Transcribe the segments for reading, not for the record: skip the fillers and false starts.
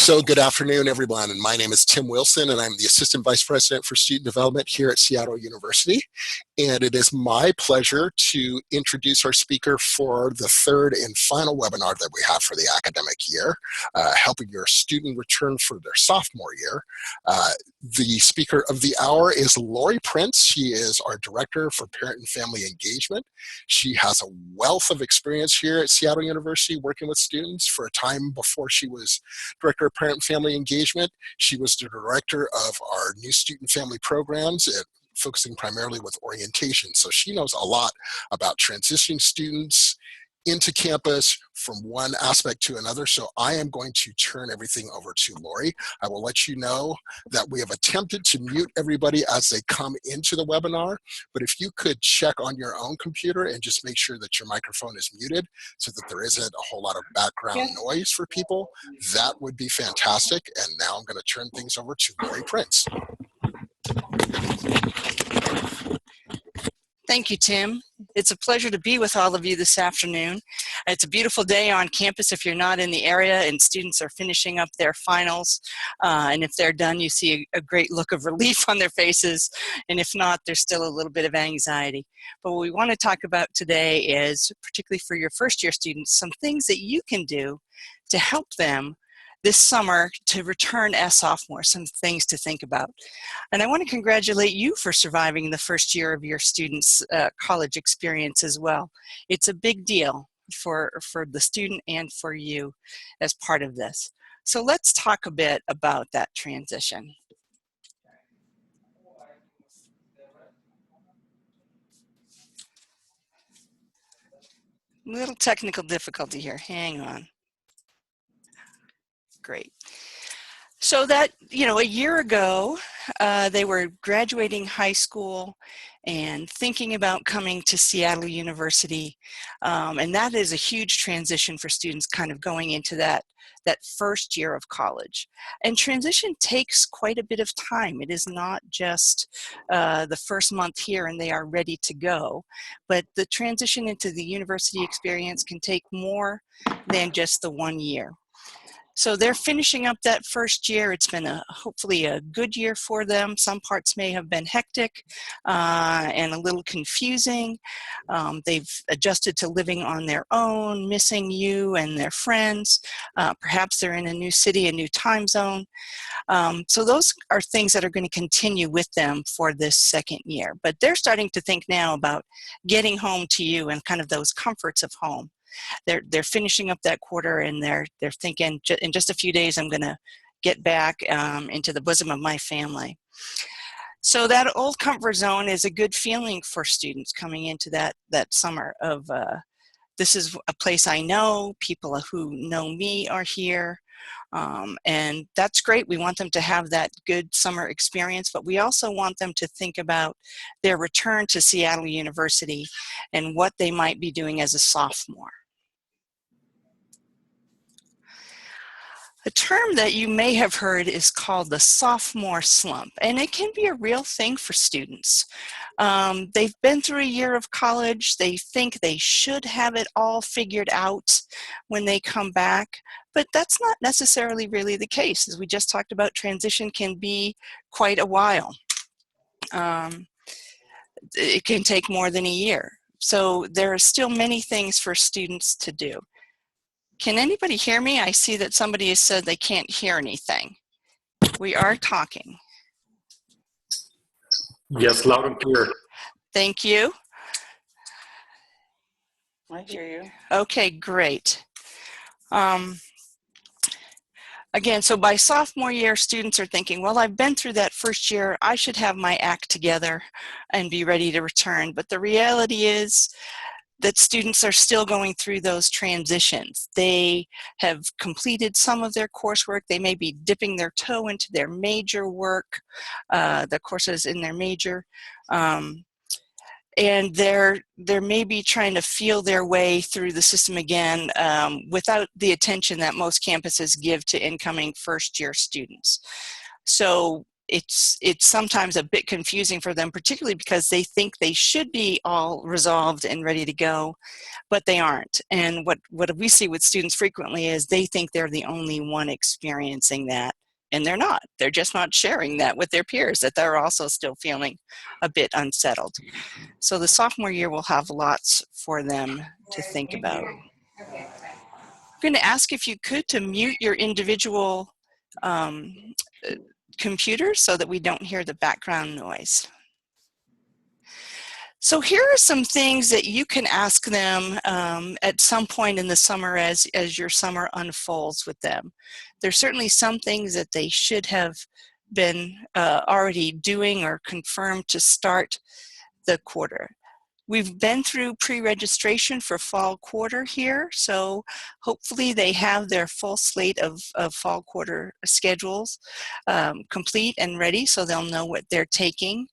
So good afternoon, everyone. And my name is Tim Wilson, and I'm the Assistant Vice President for Student Development here at Seattle University. And it is my pleasure to introduce our speaker for the third and final webinar that we have for the academic year, helping your student return for their sophomore year. The speaker of the hour is Laurie Prince. She is our Director for Parent and Family Engagement. She has a wealth of experience here at Seattle University working with students. For a time before she was Director of Parent and Family Engagement, she was the Director of our New Student Family Programs, focusing primarily with orientation. So she knows a lot about transitioning students into campus from one aspect to another. So I am going to turn everything over to Laurie. I will let you know that we have attempted to mute everybody as they come into the webinar, but if you could check on your own computer and just make sure that your microphone is muted so that there isn't a whole lot of background noise for people, that would be fantastic. And now I'm going to turn things over to Laurie Prince. Thank you, Tim. It's a pleasure to be with all of you this afternoon. It's a beautiful day on campus if you're not in the area and students are finishing up their finals. And if they're done, you see a great look of relief on their faces. And if not, there's still a little bit of anxiety. But what we want to talk about today is, particularly for your first year students, some things that you can do to help them this summer to return as sophomores, some things to think about. And I want to congratulate you for surviving the first year of your students' college experience as well. It's a big deal for the student and for you as part of this. So let's talk a bit about that transition. Little technical difficulty here, hang on. Great. So that, a year ago, they were graduating high school and thinking about coming to Seattle University. And that is a huge transition for students kind of going into that first year of college. And transition takes quite a bit of time. It is not just the first month here and they are ready to go, but the transition into the university experience can take more than just the 1 year. So they're finishing up that first year. It's been hopefully a good year for them. Some parts may have been hectic and a little confusing. They've adjusted to living on their own, missing you and their friends. Perhaps they're in a new city, a new time zone. So those are things that are going to continue with them for this second year. But they're starting to think now about getting home to you and kind of those comforts of home. They're finishing up that quarter and they're thinking, in just a few days I'm going to get back into the bosom of my family. So that old comfort zone is a good feeling for students coming into that summer of this is a place I know, people who know me are here, and that's great. We want them to have that good summer experience, but we also want them to think about their return to Seattle University and what they might be doing as a sophomore. A term that you may have heard is called the sophomore slump, and it can be a real thing for students. They've been through a year of college. They think they should have it all figured out when they come back, but that's not necessarily really the case. As we just talked about, transition can be quite a while. It can take more than a year. So there are still many things for students to do. Can anybody hear me? I see that somebody has said they can't hear anything. We are talking. Yes, loud and clear. Thank you. I hear you. Okay, great. Again, so by sophomore year, students are thinking, well, I've been through that first year. I should have my act together and be ready to return. But the reality is that students are still going through those transitions. They have completed some of their coursework. They may be dipping their toe into their major work, the courses in their major. And they're maybe trying to feel their way through the system again without the attention that most campuses give to incoming first-year students. So it's sometimes a bit confusing for them, particularly because they think they should be all resolved and ready to go, but they aren't. And what we see with students frequently is they think they're the only one experiencing that, and they're not. They're just not sharing that with their peers, that they're also still feeling a bit unsettled. So the sophomore year will have lots for them to think about. I'm going to ask if you could to mute your individual um, computers so that we don't hear the background noise. So here are some things that you can ask them at some point in the summer as your summer unfolds with them. There's certainly some things that they should have been already doing or confirmed to start the quarter. We've been through pre-registration for fall quarter here, so hopefully they have their full slate of fall quarter schedules complete and ready, so they'll know what they're taking.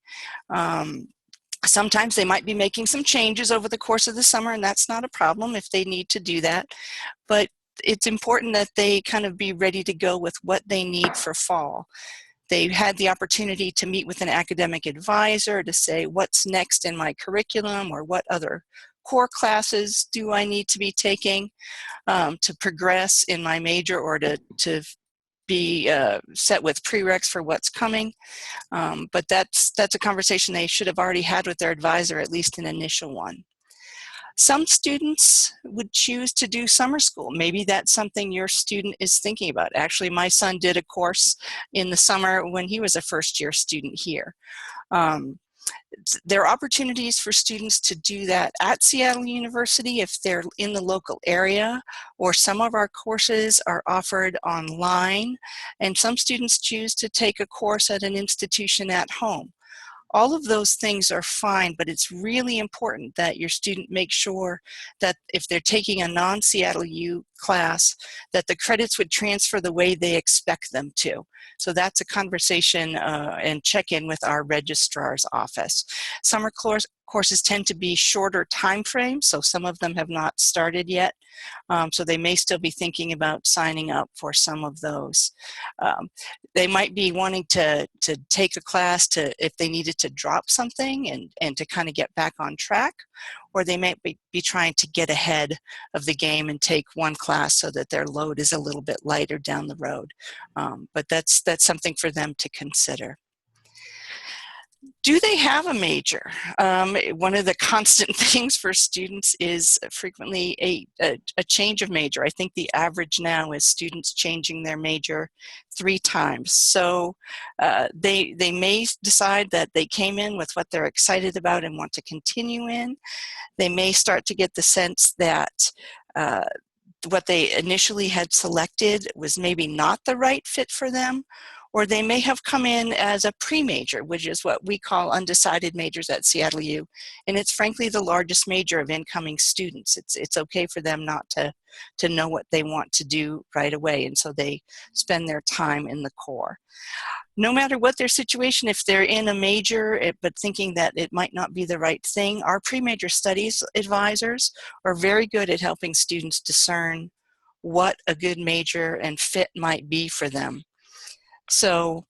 Sometimes they might be making some changes over the course of the summer, and that's not a problem if they need to do that. But it's important that they kind of be ready to go with what they need for fall. They had the opportunity to meet with an academic advisor to say what's next in my curriculum, or what other core classes do I need to be taking to progress in my major, or to be set with prereqs for what's coming. But that's a conversation they should have already had with their advisor, at least an initial one. Some students would choose to do summer school. Maybe that's something your student is thinking about. Actually, my son did a course in the summer when he was a first-year student here. There are opportunities for students to do that at Seattle University if they're in the local area, or some of our courses are offered online, and some students choose to take a course at an institution at home. All of those things are fine, but it's really important that your student make sure that if they're taking a non-Seattle U class, that the credits would transfer the way they expect them to. So that's a conversation and check-in with our registrar's office. Summer courses tend to be shorter time frames, so some of them have not started yet. So they may still be thinking about signing up for some of those. They might be wanting to take a class if they needed to drop something and to kind of get back on track, or they might be trying to get ahead of the game and take one class so that their load is a little bit lighter down the road. But that's something for them to consider. Do they have a major? One of the constant things for students is frequently a change of major. I think the average now is students changing their major 3 times. So they may decide that they came in with what they're excited about and want to continue in. They may start to get the sense that what they initially had selected was maybe not the right fit for them, or they may have come in as a pre-major, which is what we call undecided majors at Seattle U, and it's frankly the largest major of incoming students. It's okay for them not to know what they want to do right away, and so they spend their time in the core. No matter what their situation, if they're in a major but thinking that it might not be the right thing, our pre-major studies advisors are very good at helping students discern what a good major and fit might be for them. So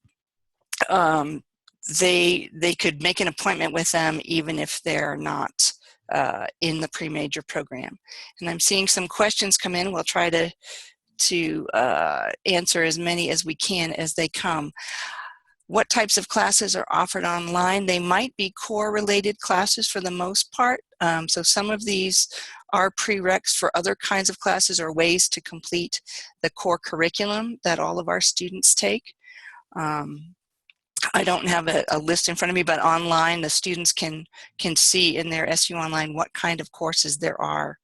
they could make an appointment with them even if they're not in the pre-major program. And I'm seeing some questions come in. We'll try to answer as many as we can as they come. What types of classes are offered online? They might be core-related classes for the most part. So some of these are prereqs for other kinds of classes or ways to complete the core curriculum that all of our students take. I don't have a list in front of me, but online the students can see in their SU Online what kind of courses there are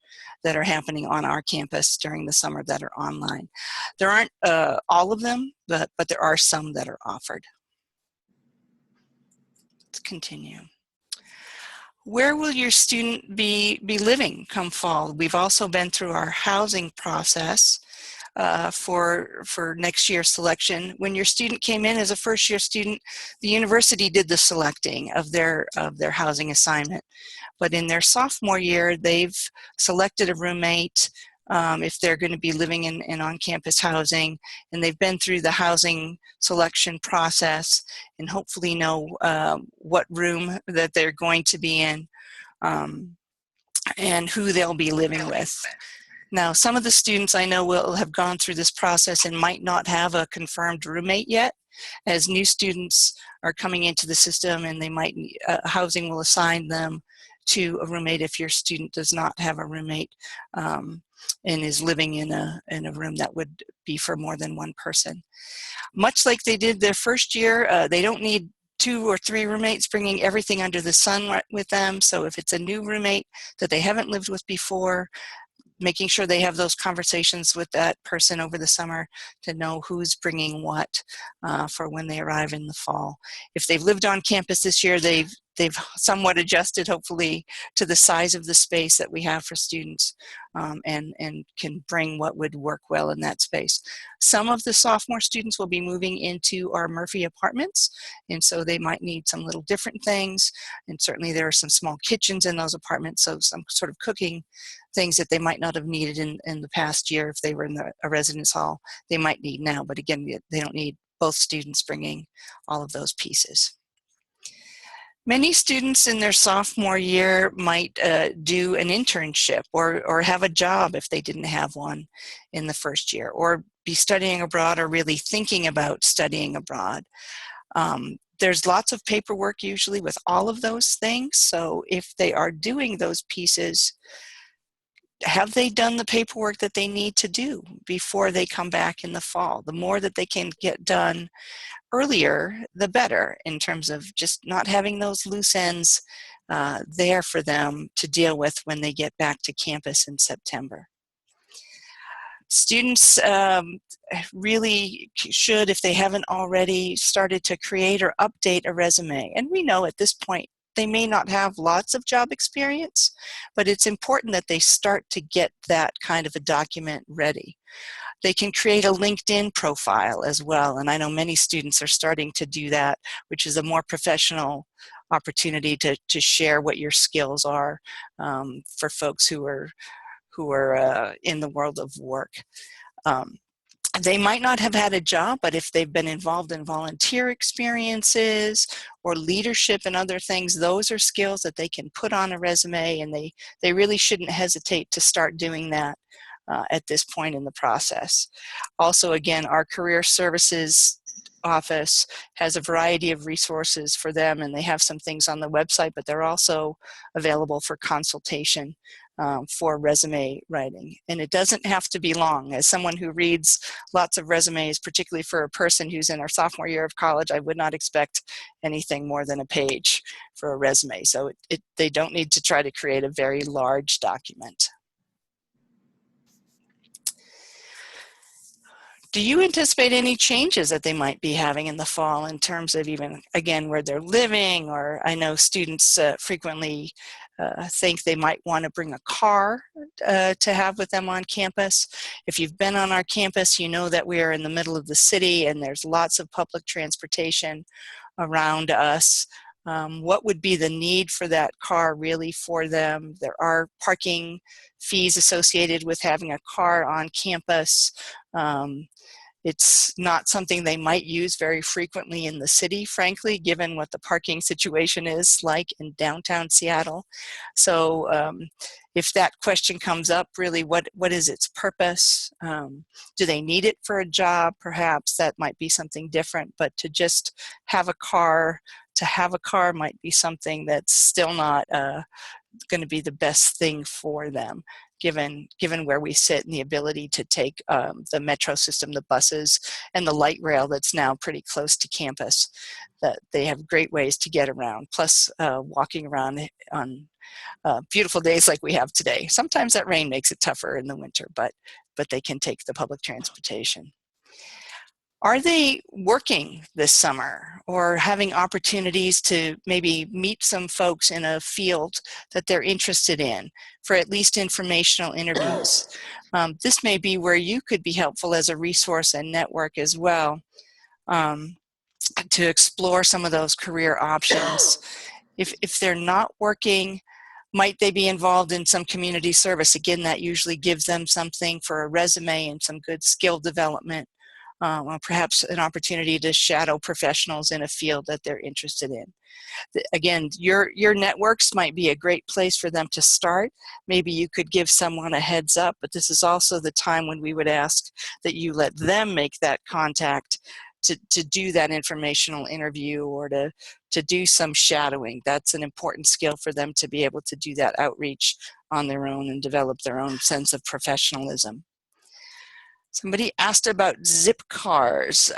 that are happening on our campus during the summer that are online. There aren't all of them, but there are some that are offered. Let's continue. Where will your student be living come fall? We've also been through our housing process for next year's selection. When your student came in as a first-year student, the university did the selecting of their housing assignment. But in their sophomore year, they've selected a roommate if they're going to be living in on-campus housing, and they've been through the housing selection process and hopefully know what room that they're going to be in. and who they'll be living with. Now, some of the students I know will have gone through this process and might not have a confirmed roommate yet. As new students are coming into the system, and they might housing will assign them to a roommate if your student does not have a roommate and is living in a room that would be for more than one person. Much like they did their first year, they don't need 2 or 3 roommates bringing everything under the sun with them. So if it's a new roommate that they haven't lived with before, making sure they have those conversations with that person over the summer to know who's bringing what for when they arrive in the fall. If they've lived on campus this year, they've somewhat adjusted, hopefully, to the size of the space that we have for students, and can bring what would work well in that space. Some of the sophomore students will be moving into our Murphy apartments, and so they might need some little different things, and certainly there are some small kitchens in those apartments, so some sort of cooking things that they might not have needed in the past year if they were in a residence hall, they might need now, but again, they don't need both students bringing all of those pieces. Many students in their sophomore year might do an internship or have a job if they didn't have one in the first year, or be studying abroad or really thinking about studying abroad. There's lots of paperwork usually with all of those things, so if they are doing those pieces, have they done the paperwork that they need to do before they come back in the fall? The more that they can get done earlier, the better, in terms of just not having those loose ends there for them to deal with when they get back to campus in September. Students really should, if they haven't already, started to create or update a resume. And we know at this point they may not have lots of job experience, but it's important that they start to get that kind of a document ready. They can create a LinkedIn profile as well, and I know many students are starting to do that, which is a more professional opportunity to share what your skills are for folks who are in the world of work. They might not have had a job, but if they've been involved in volunteer experiences or leadership and other things, those are skills that they can put on a resume, and they really shouldn't hesitate to start doing that at this point in the process. Also, again, our career services office has a variety of resources for them, and they have some things on the website, but they're also available for consultation for resume writing. And it doesn't have to be long. As someone who reads lots of resumes, particularly for a person who's in our sophomore year of college, I would not expect anything more than a page for a resume. So they don't need to try to create a very large document. Do you anticipate any changes that they might be having in the fall in terms of even, again, where they're living? Or I know students frequently think they might want to bring a car to have with them on campus. If you've been on our campus, you know that we are in the middle of the city and there's lots of public transportation around us. What would be the need for that car really for them? There are parking fees associated with having a car on campus. It's not something they might use very frequently in the city, frankly, given what the parking situation is like in downtown Seattle. So if that question comes up, really, what is its purpose? Do they need it for a job? Perhaps that might be something different, but to just have a car, might be something that's still not going to be the best thing for them, given where we sit and the ability to take the metro system, the buses, and the light rail that's now pretty close to campus. That they have great ways to get around, plus walking around on beautiful days like we have today. Sometimes that rain makes it tougher in the winter, but they can take the public transportation. Are they working this summer or having opportunities to maybe meet some folks in a field that they're interested in for at least informational interviews? This may be where you could be helpful as a resource and network as well, to explore some of those career options. If they're not working, might they be involved in some community service? Again, that usually gives them something for a resume and some good skill development. or perhaps an opportunity to shadow professionals in a field that they're interested in. Again, your networks might be a great place for them to start. Maybe you could give someone a heads up, but this is also the time when we would ask that you let them make that contact to do that informational interview or to do some shadowing. That's an important skill for them to be able to do that outreach on their own and develop their own sense of professionalism. Somebody asked about zip cars.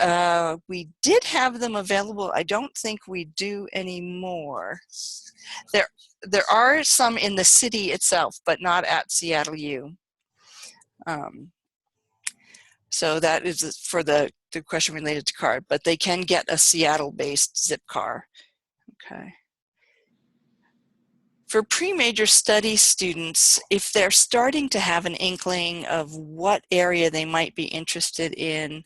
We did have them available. I don't think we do anymore. There are some in the city itself, but not at Seattle U. So that is for the question related to car, but they can get a Seattle-based zip car. Okay. For pre-major study students, if they're starting to have an inkling of what area they might be interested in,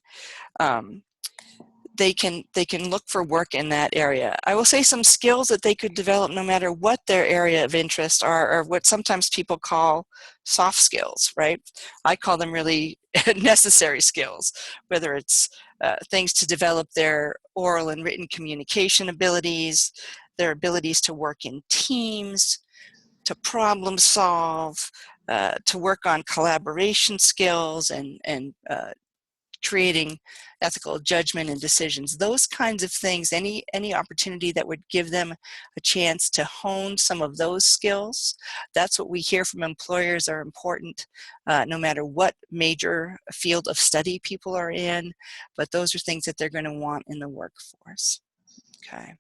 they can look for work in that area. I will say some skills that they could develop no matter what their area of interest are what sometimes people call soft skills, right? I call them really necessary skills, whether it's things to develop their oral and written communication abilities, their abilities to work in teams, to problem solve, to work on collaboration skills and creating ethical judgment and decisions. Those kinds of things, any opportunity that would give them a chance to hone some of those skills, that's what we hear from employers are important, no matter what major field of study people are in, but those are things that they're going to want in the workforce. Okay.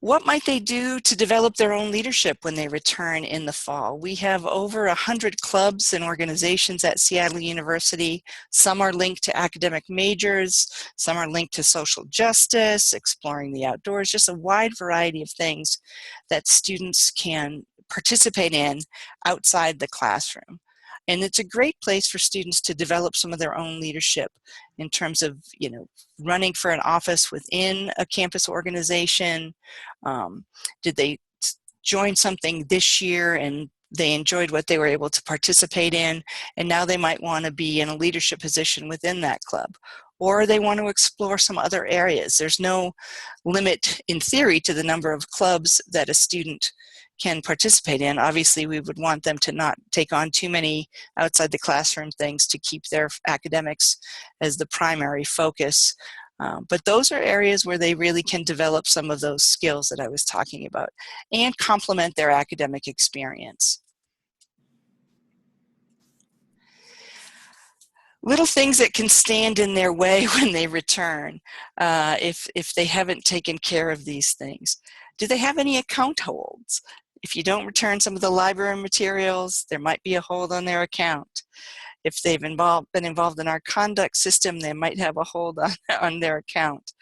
What might they do to develop their own leadership when they return in the fall? We have over 100 clubs and organizations at Seattle University. Some are linked to academic majors, some are linked to social justice, exploring the outdoors, just a wide variety of things that students can participate in outside the classroom. And it's a great place for students to develop some of their own leadership in terms of, running for an office within a campus organization. Did they join something this year and they enjoyed what they were able to participate in, and now they might want to be in a leadership position within that club? Or they want to explore some other areas. There's no limit in theory to the number of clubs that a student can participate in. Obviously, we would want them to not take on too many outside the classroom things to keep their academics as the primary focus. But those are areas where they really can develop some of those skills that I was talking about and complement their academic experience. Little things that can stand in their way when they return, if they haven't taken care of these things. Do they have any account holds? If you don't return some of the library materials, there might be a hold on their account. If they've been involved in our conduct system, they might have a hold on their account.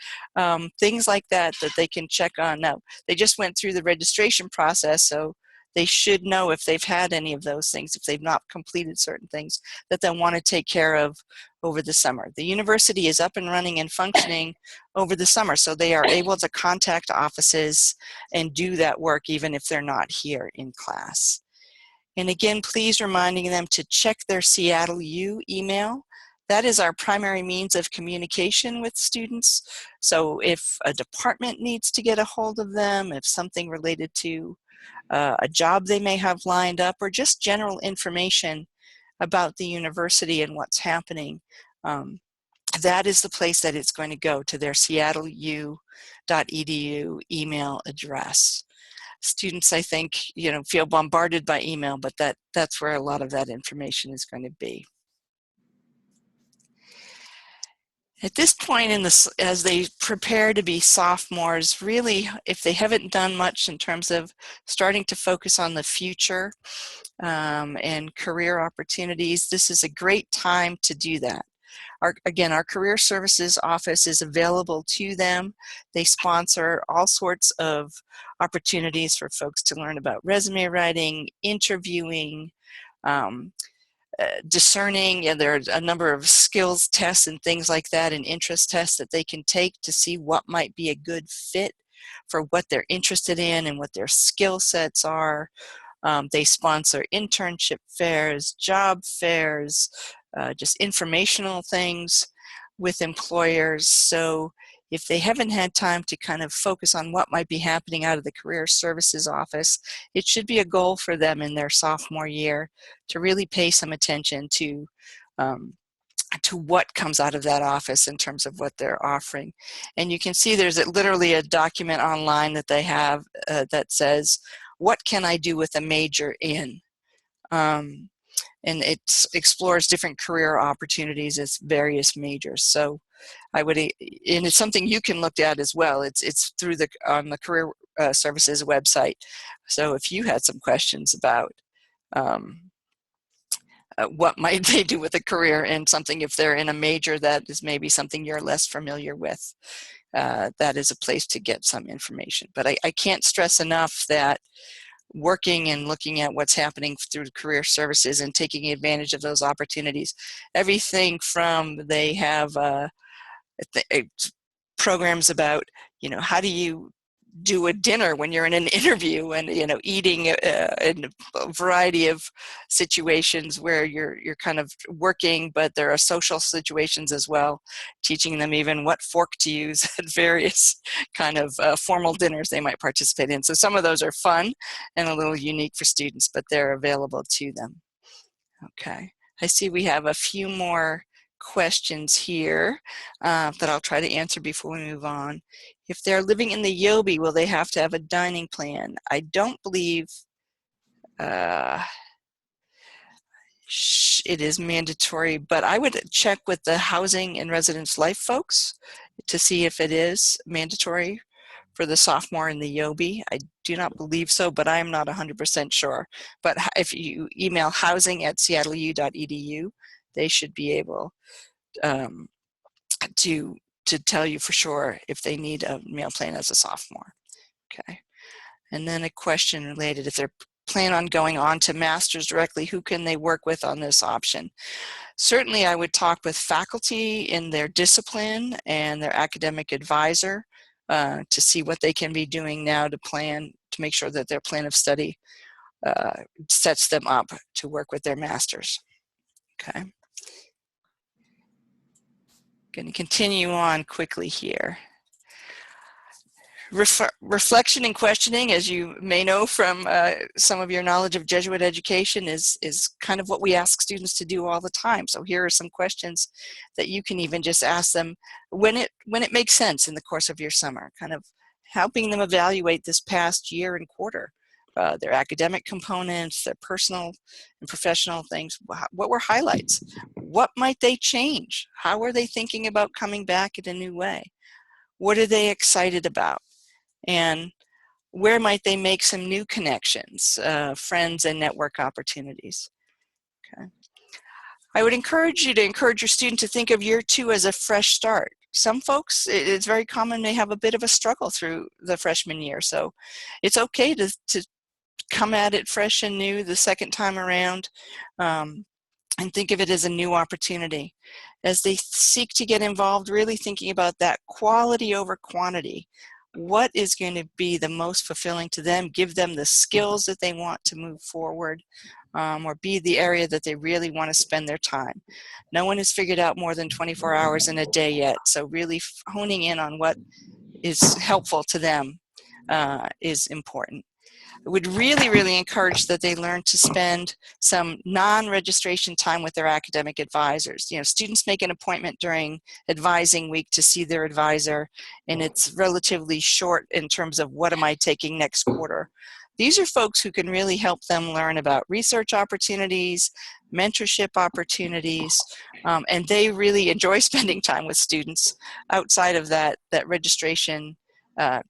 Things like that they can check on. Now, they just went through the registration process, so they should know if they've had any of those things, if they've not completed certain things that they'll want to take care of over the summer. The university is up and running and functioning over the summer, so they are able to contact offices and do that work even if they're not here in class. And again, please reminding them to check their Seattle U email. That is our primary means of communication with students. So if a department needs to get a hold of them, if something related to a job they may have lined up, or just general information about the university and what's happening, that is the place that it's going to go, to their seattleu.edu email address. Students, I think, feel bombarded by email, but that's where a lot of that information is going to be. At this point as they prepare to be sophomores, really, if they haven't done much in terms of starting to focus on the future and career opportunities, this is a great time to do that. Again, our career services office is available to them. They sponsor all sorts of opportunities for folks to learn about resume writing, interviewing, discerning. There are a number of skills tests and things like that, and interest tests that they can take to see what might be a good fit for what they're interested in and what their skill sets are. They sponsor internship fairs, job fairs, just informational things. with employers. So if they haven't had time to kind of focus on what might be happening out of the career services office, it should be a goal for them in their sophomore year to really pay some attention to what comes out of that office in terms of what they're offering. And you can see there's literally a document online that they have that says, what can I do with a major in? And it explores different career opportunities as various majors. So I would, and it's something you can look at as well. It's through on the Career Services website. So if you had some questions about what might they do with a career and something, if they're in a major that is maybe something you're less familiar with, that is a place to get some information. But I can't stress enough that working and looking at what's happening through career services and taking advantage of those opportunities. Everything from they have programs about, how do you do a dinner when you're in an interview, and eating in a variety of situations where you're kind of working, but there are social situations as well, teaching them even what fork to use at various kind of formal dinners they might participate in. So some of those are fun and a little unique for students, but they're available to them. Okay, I see we have a few more questions here that I'll try to answer before we move on. If they're living in the Yobi, will they have to have a dining plan? I don't believe it is mandatory, but I would check with the Housing and Residence Life folks to see if it is mandatory for the sophomore in the Yobi. I do not believe so, but I am not 100% sure. But if you email housing@seattleu.edu, they should be able to tell you for sure if they need a meal plan as a sophomore. Okay. And then a question related, if they're plan on going on to master's directly, who can they work with on this option? Certainly I would talk with faculty in their discipline and their academic advisor to see what they can be doing now to make sure that their plan of study sets them up to work with their masters. Okay. Going to continue on quickly here. Reflection and questioning, as you may know from some of your knowledge of Jesuit education, is kind of what we ask students to do all the time. So here are some questions that you can even just ask them when it makes sense in the course of your summer, kind of helping them evaluate this past year and quarter, their academic components, their personal and professional things. What were highlights? What might they change? How are they thinking about coming back in a new way? What are they excited about? And where might they make some new connections, friends and network opportunities? Okay. I would encourage you to encourage your student to think of year 2 as a fresh start. Some folks, it's very common, they have a bit of a struggle through the freshman year. So it's okay to come at it fresh and new the second time around. And think of it as a new opportunity. As they seek to get involved, really thinking about that quality over quantity. What is going to be the most fulfilling to them, give them the skills that they want to move forward, or be the area that they really want to spend their time. No one has figured out more than 24 hours in a day yet, so really honing in on what is helpful to them is important. I would really, really encourage that they learn to spend some non-registration time with their academic advisors. Students make an appointment during advising week to see their advisor, and it's relatively short in terms of what am I taking next quarter. These are folks who can really help them learn about research opportunities, mentorship opportunities, and they really enjoy spending time with students outside of that registration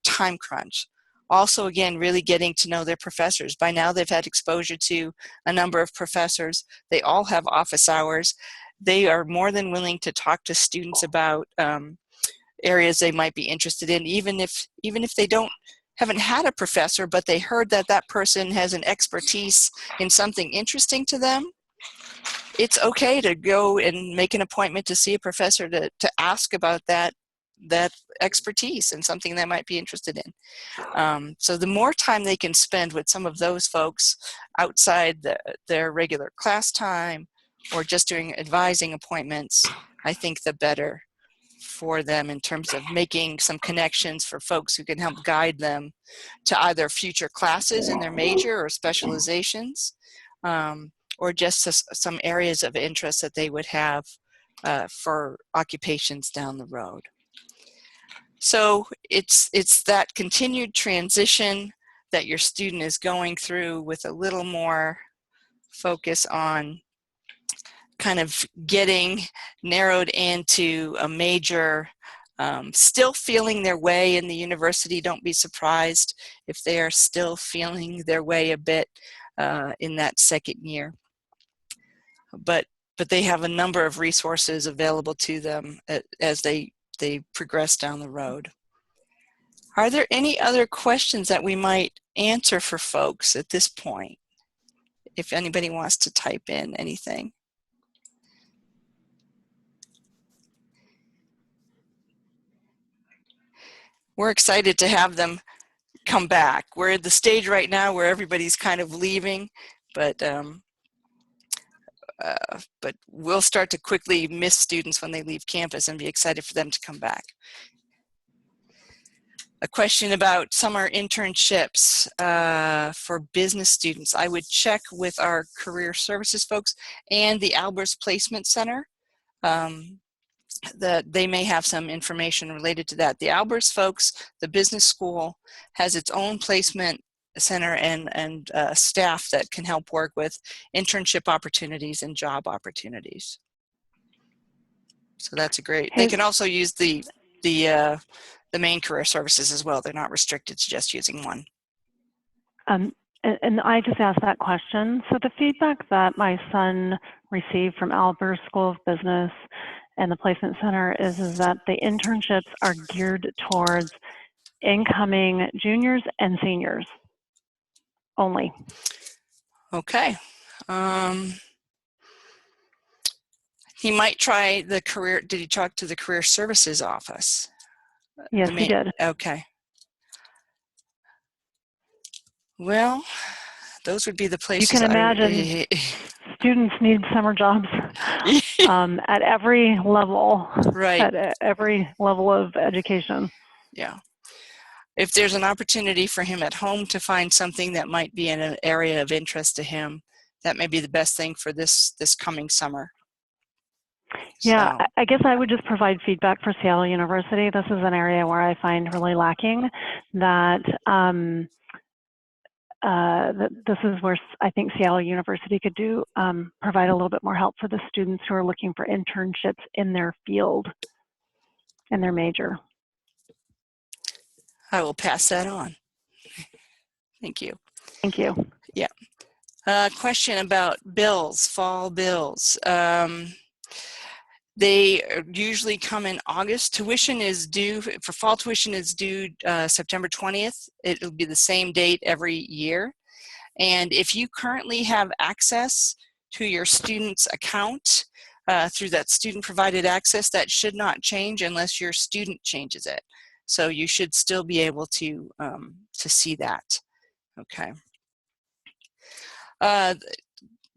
time crunch. Also, again, really getting to know their professors. By now, they've had exposure to a number of professors. They all have office hours. They are more than willing to talk to students about areas they might be interested in, even if they haven't had a professor, but they heard that that person has an expertise in something interesting to them. It's okay to go and make an appointment to see a professor to ask about that expertise and something they might be interested in. So the more time they can spend with some of those folks outside their regular class time or just doing advising appointments, I think the better for them in terms of making some connections for folks who can help guide them to either future classes in their major or specializations, or just some areas of interest that they would have for occupations down the road. So it's that continued transition that your student is going through with a little more focus on kind of getting narrowed into a major, still feeling their way in the university. Don't be surprised if they are still feeling their way a bit in that second year. But they have a number of resources available to them as they progress down the road. Are there any other questions that we might answer for folks at this point? If anybody wants to type in anything. We're excited to have them come back. We're at the stage right now where everybody's kind of leaving, but we'll start to quickly miss students when they leave campus and be excited for them to come back. A question about summer internships for business students. I would check with our career services folks and the Albers Placement Center. That they may have some information related to that. The Albers folks, the business school, has its own placement center and staff that can help work with internship opportunities and job opportunities. So that's a great. They can also use the main career services as well. They're not restricted to just using one. And I just asked that question. So the feedback that my son received from Albers School of Business and the Placement Center is that the internships are geared towards incoming juniors and seniors only. Okay. He might try the career. Did he talk to the career services office? Yes, he did. Okay. Well, those would be the places. You can imagine students need summer jobs at every level, right? At every level of education. Yeah. If there's an opportunity for him at home to find something that might be in an area of interest to him, that may be the best thing for this coming summer. Yeah, so. I guess I would just provide feedback for Seattle University. This is an area where I find really lacking that. This is where I think Seattle University could provide a little bit more help for the students who are looking for internships in their field and their major. I will pass that on. Thank you. Thank you. Yeah. Question about bills, fall bills. They usually come in August. Tuition is due, for fall tuition is due September 20th. It'll be the same date every year. And if you currently have access to your student's account through that student provided access, that should not change unless your student changes it. So you should still be able to see that. Okay.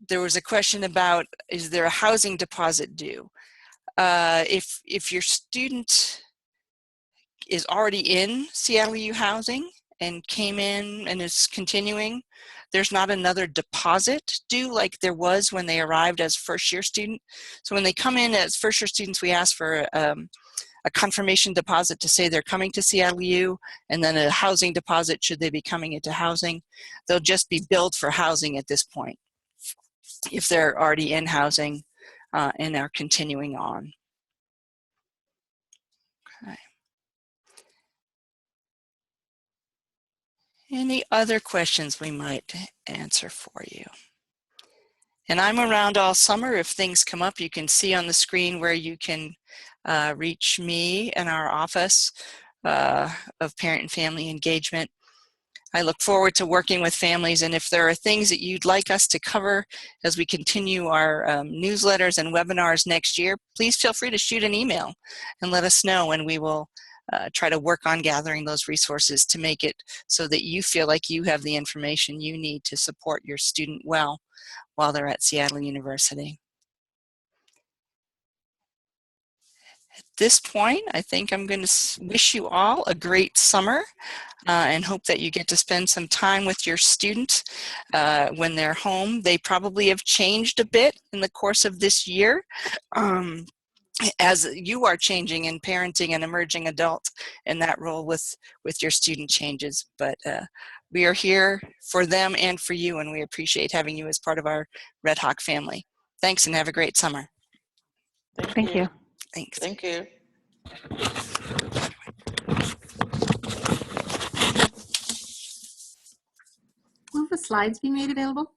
There was a question about, is there a housing deposit due? If your student is already in Seattle U housing and came in and is continuing, there's not another deposit due like there was when they arrived as first-year student. So when they come in as first-year students, we ask for a confirmation deposit to say they're coming to Seattle U, and then a housing deposit should they be coming into housing. They'll just be billed for housing at this point if they're already in housing and are continuing on. Okay. Any other questions we might answer for you? And I'm around all summer. If things come up, you can see on the screen where you can reach me in our office of parent and family engagement. I look forward to working with families, and if there are things that you'd like us to cover as we continue our newsletters and webinars next year, please feel free to shoot an email and let us know, and we will try to work on gathering those resources to make it so that you feel like you have the information you need to support your student well while they're at Seattle University. At this point, I think I'm going to wish you all a great summer and hope that you get to spend some time with your students when they're home. They probably have changed a bit in the course of this year. As you are changing and parenting an emerging adult in that role with your student changes. But we are here for them and for you, and we appreciate having you as part of our Redhawk family. Thanks, and have a great summer. Thank you. Thanks. Thank you. Will the slides be made available?